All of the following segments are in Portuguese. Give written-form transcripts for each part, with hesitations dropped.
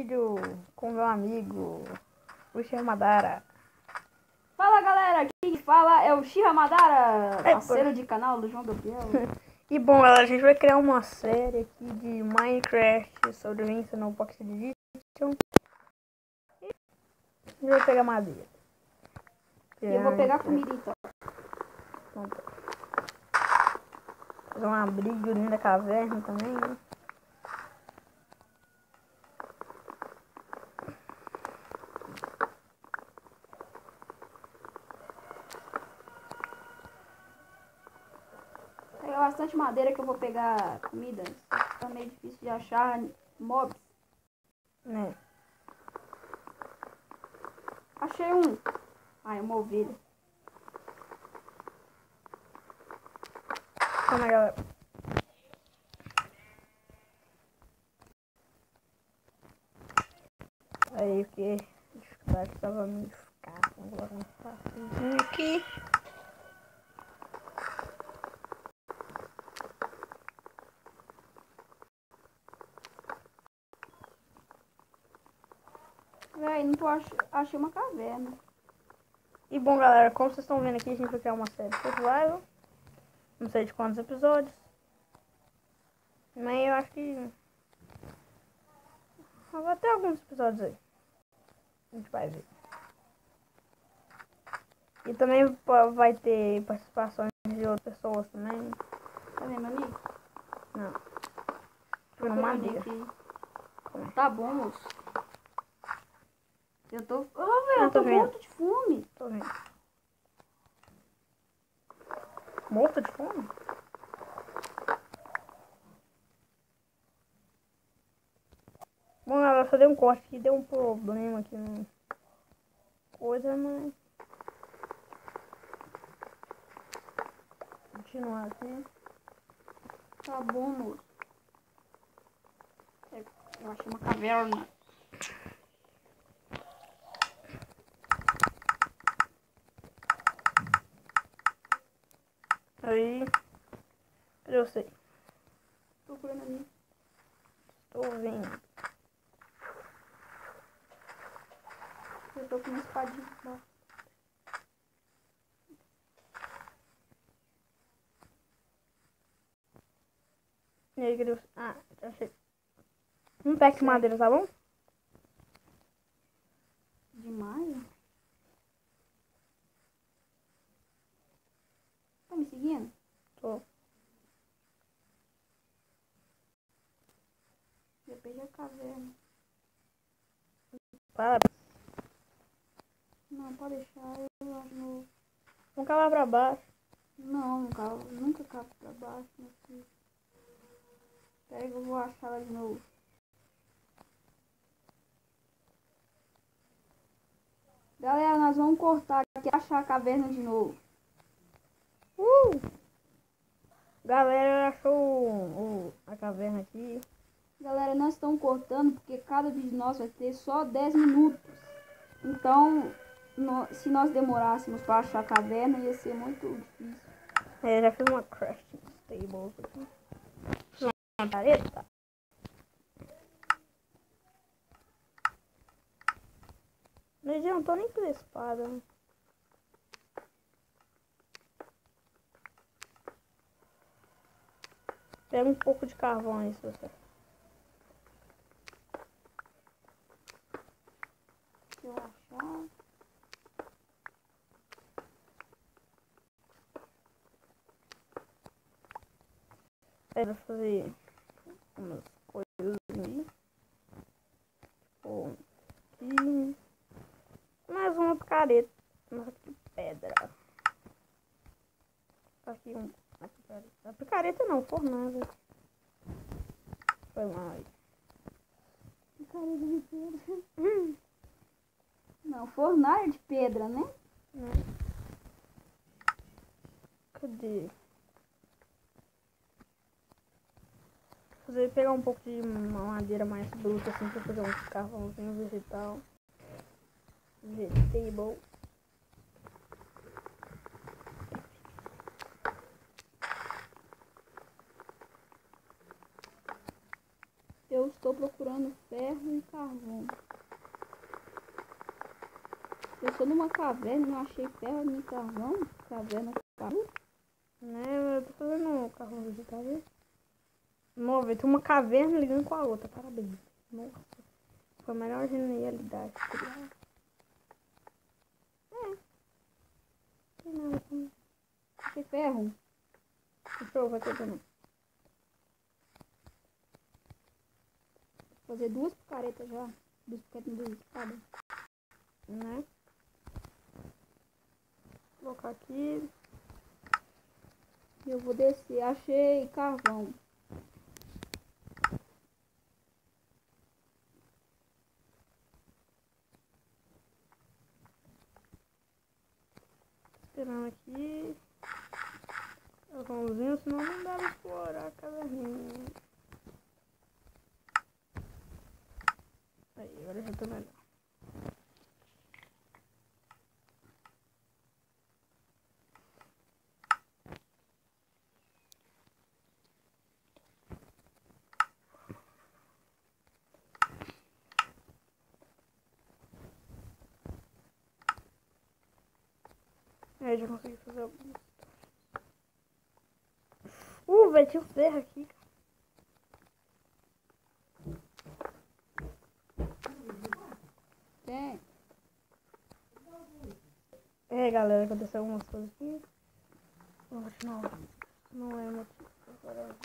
vídeo com meu amigo, o Shira Madara. Fala galera, aqui quem fala é o Shira Madara, parceiro de canal do João Gabriel. E bom galera, a gente vai criar uma série aqui de Minecraft, sobrevivência no Pocket Edition. E a gente vai pegar madeira. E eu vou pegar comida então. Fazer um abrigo dentro da caverna também, né? Pegar bastante madeira que eu vou pegar comida. Só que tá meio difícil de achar mobs. Né? Achei um. Ai, uma ovelha. Calma aí, galera. Aí, porque a dificuldade estava muito escassa. Agora um passinho aqui. Véi, não tô achei uma caverna. E bom galera, como vocês estão vendo aqui, a gente vai criar uma série de survival. Não sei de quantos episódios. Mas eu acho que vai ter alguns episódios aí. A gente vai ver. E também vai ter participações de outras pessoas também. Cadê meu amigo? Não. Foi no madeira. Tá bom, moço. Eu tô... Oh, velho, eu tô tô vendo. morto de fome. Tô vendo. Morto de fome? Bom, galera, só dei um corte aqui, deu um problema aqui no coisa, mas continuar assim. Tá bom, moço. Eu achei uma caverna. Aí, cadê você? Procurando ali. Tô vendo. Eu tô com uma espadinha. Tá? E aí, cadê você? Ah, já achei. Um pack de madeira, tá bom? Demais. Tá me seguindo? Tô. Depende da caverna. Para. Não, pode deixar. Eu acho no... Vamos cavar pra baixo. Não, nunca capo pra baixo, meu filho. Pera aí que eu vou achar ela de novo. Galera, nós vamos cortar aqui e achar a caverna de novo. Galera, achou a caverna aqui. Galera, nós estamos cortando porque cada vídeo nosso vai ter só 10 minutos. Então, se nós demorássemos para achar a caverna, ia ser muito difícil. É, já fiz uma crafting stable aqui. Fiz uma careta. Não adiantou nem fazer espada. Né? Pega um pouco de carvão aí, se você. Se eu achar. Aí vai fazer umas coisas ali. Tipo, aqui. Mais uma picareta. Nossa, que pedra. Aqui um. A picareta não, fornada. Foi mal aí. Picareta de pedra. Não, fornalha de pedra, né? Cadê? Vou pegar um pouco de uma madeira mais bruta assim pra fazer um carvãozinho vegetal. Vegetable. Eu estou procurando ferro e carvão. caverna, não achei ferro nem carvão. Caverna caiu. Né, eu tô fazendo um carvão aqui, tá vendo? Nossa, tem uma caverna ligando com a outra, parabéns. Nossa, foi a melhor genialidade criada. Tem nada com... Achei ferro. Show, vai ter também. Vou fazer 2 picaretas já. 2 picaretas, 2 espadas. Né? Vou colocar aqui. Eu vou descer. Achei carvão. Esperando aqui. Carvãozinho, senão não dá pra explorar a caverninha. Aí, agora já tô melhor. Aí, já consegui fazer alguns. Velho, tinha um ferro aqui. Tem. Galera, aconteceu algumas coisas aqui. Vou continuar. Não é motivo. Agora...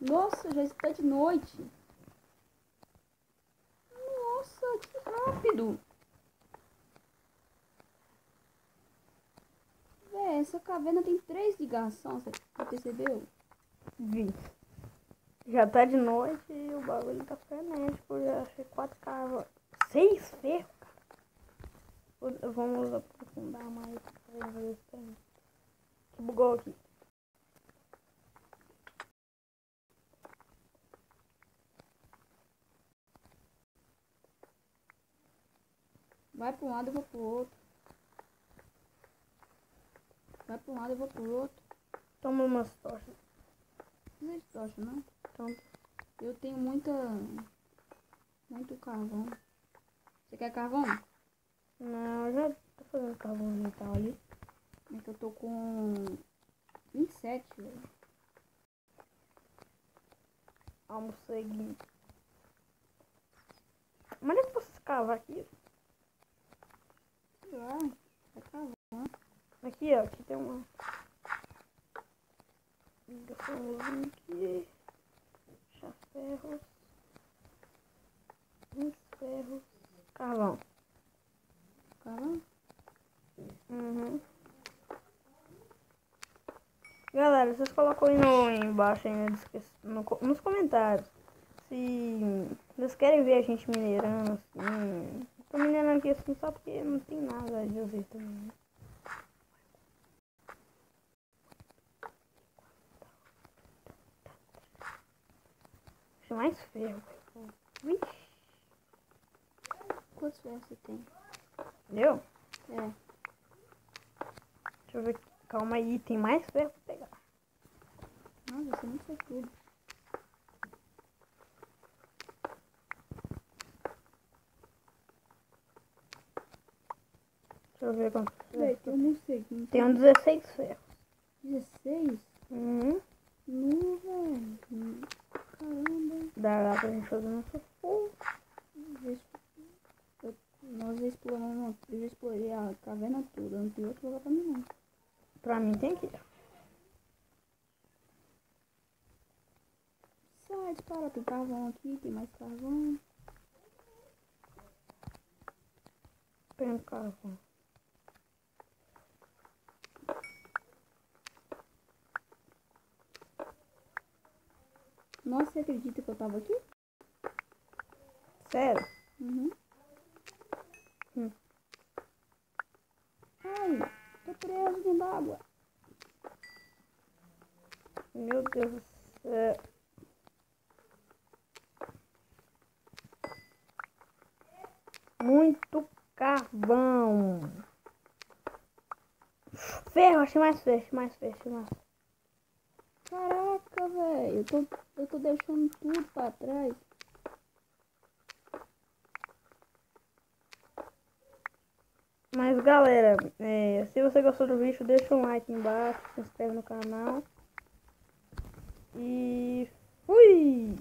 Nossa, já está de noite. Nossa, que rápido. Véi, essa caverna tem 3 ligações, você percebeu? Vi. Já tá de noite e o bagulho tá frenético. Já achei 4 carros. 6 ferros, cara. Vamos aprofundar mais pra ver esse trem. Que bugou aqui. Vai pra um lado, eu vou pro outro. Vai pra um lado, eu vou pro outro. Toma umas tochas. Não precisa de tocha, não? Então, Eu tenho muito carvão. Você quer carvão? não, eu já tô fazendo carvão mental ali. É que eu tô com 27, velho. Almocegui. Mas nem que você cavar aqui. Sei lá, é carvão. Aqui, ó. Aqui tem uma ligaçãozinha aqui. Ferros. 20 ferros. Carvão. Carvão? Uhum. Galera, vocês colocam aí embaixo aí nos comentários se vocês querem ver a gente minerando assim. Tô minerando aqui assim só porque não tem nada de ver também, né? Acho mais ferro. Vixe. Quantos ferros você tem? Deu? É. Deixa eu ver. Calma aí, tem mais ferro pra pegar. Nossa, você não fez tudo. Deixa eu ver quanto. Véi, tem um morceguinho. Tem 16 ferros. 16? Uhum. Não, velho. Caramba. Dá lá pra gente fazer nosso fogo. Nós já exploramos. Eu já explorei a caverna toda. Não tem outro lugar pra mim, não. Pra mim tem aqui. Sai, dispara. Tem carvão aqui. Tem mais carvão. Pegando carvão. Nossa, você acredita que eu tava aqui? Sério? Uhum. Ai, tô preso dentro d'água. Meu Deus do céu. Muito carvão. Ferro, achei mais ferro, achei mais ferro, achei mais. Caraca, velho. Eu tô deixando tudo pra trás. Mas galera, se você gostou do vídeo, deixa um like embaixo, se inscreve no canal. E fui!